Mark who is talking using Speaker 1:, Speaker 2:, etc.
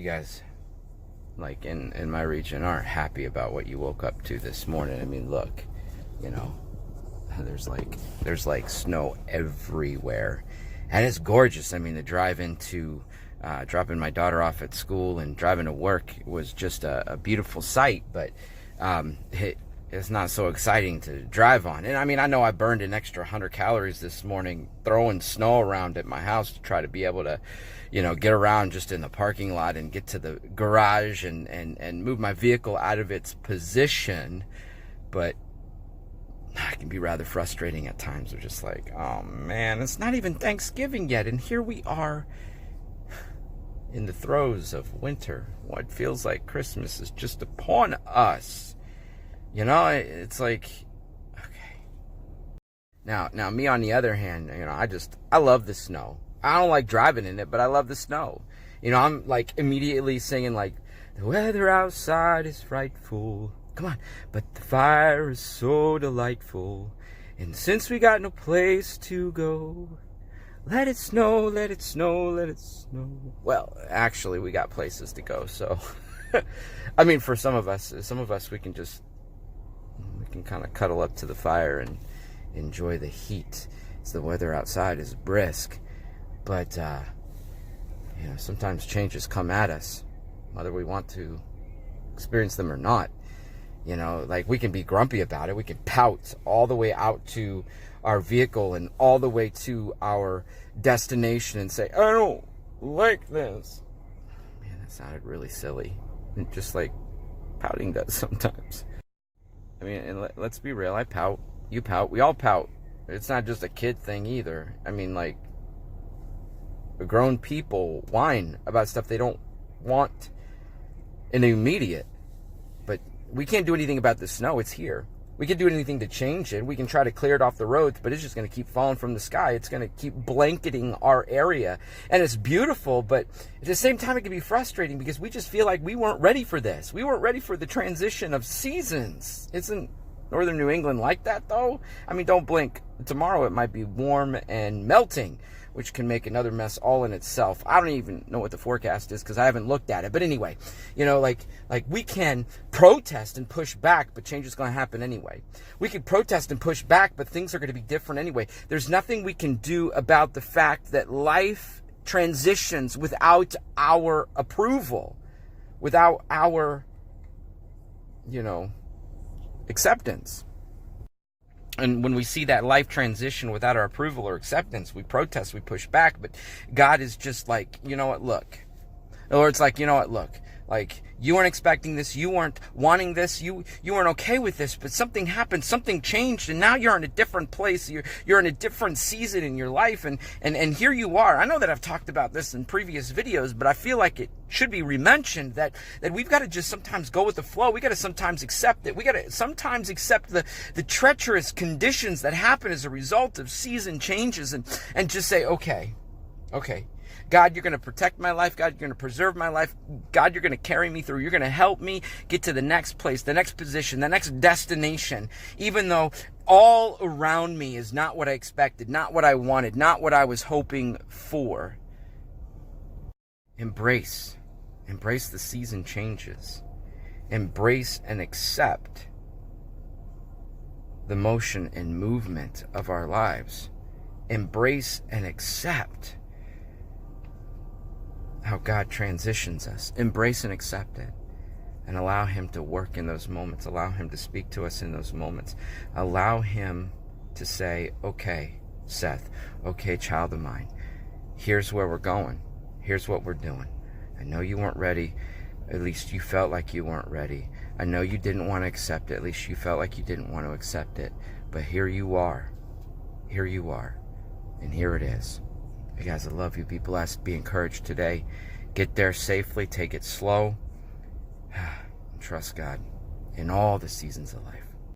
Speaker 1: guys, like in my region, aren't happy about what you woke up to this morning. I mean, look, you know, there's like snow everywhere, and it's gorgeous. I mean, the drive into dropping my daughter off at school and driving to work was just a beautiful sight, but it's not so exciting to drive on. And I mean, I know I burned an extra 100 calories this morning throwing snow around at my house to try to be able to, you know, get around just in the parking lot and get to the garage and move my vehicle out of its position. But it can be rather frustrating at times. We're just like, oh man, it's not even Thanksgiving yet, and here we are in the throes of winter. What feels like Christmas is just upon us. You know, it's like, okay. Now me on the other hand, you know, I love the snow. I don't like driving in it, but I love the snow. You know, I'm like immediately singing like, the weather outside is frightful. Come on. But the fire is so delightful. And since we got no place to go, let it snow, let it snow, let it snow. Well, actually, we got places to go. So, I mean, for some of us, we can kind of cuddle up to the fire and enjoy the heat. As the weather outside is brisk. But, you know, sometimes changes come at us, whether we want to experience them or not. You know, like we can be grumpy about it. We can pout all the way out to our vehicle and all the way to our destination and say, I don't like this. Man, that sounded really silly. Just like pouting does sometimes. I mean, and let's be real. I pout. You pout. We all pout. It's not just a kid thing either. I mean, like, grown people whine about stuff they don't want in the immediate. But we can't do anything about the snow. It's here. We can do anything to change it. We can try to clear it off the roads, but it's just going to keep falling from the sky. It's going to keep blanketing our area. And it's beautiful, but at the same time, it can be frustrating because we just feel like we weren't ready for this. We weren't ready for the transition of seasons. Isn't northern New England like that, though? I mean, don't blink. Tomorrow it might be warm and melting, which can make another mess all in itself. I don't even know what the forecast is because I haven't looked at it. But anyway, you know, like we can protest and push back, but change is going to happen anyway. We can protest and push back, but things are going to be different anyway. There's nothing we can do about the fact that life transitions without our approval, without our, you know, acceptance. And when we see that life transition without our approval or acceptance, we protest, we push back. But God is just like, you know what, look. Or it's like, you know what, look. Like, you weren't expecting this. You weren't wanting this. You weren't okay with this. But something happened. Something changed. And now you're in a different place. You're in a different season in your life. And here you are. I know that I've talked about this in previous videos, but I feel like it should be rementioned that we've got to just sometimes go with the flow. We got to sometimes accept it. We got to sometimes accept the treacherous conditions that happen as a result of season changes and just say, okay. God, you're going to protect my life. God, you're going to preserve my life. God, you're going to carry me through. You're going to help me get to the next place, the next position, the next destination, even though all around me is not what I expected, not what I wanted, not what I was hoping for. Embrace the season changes. Embrace and accept the motion and movement of our lives. Embrace and accept how God transitions us. Embrace and accept it. And allow Him to work in those moments. Allow Him to speak to us in those moments. Allow Him to say, okay, Seth, okay, child of mine, here's where we're going. Here's what we're doing. I know you weren't ready. At least you felt like you weren't ready. I know you didn't want to accept it. At least you felt like you didn't want to accept it. But here you are. Here you are. And here it is. Hey guys, I love you. Be blessed. Be encouraged today. Get there safely. Take it slow. Trust God in all the seasons of life.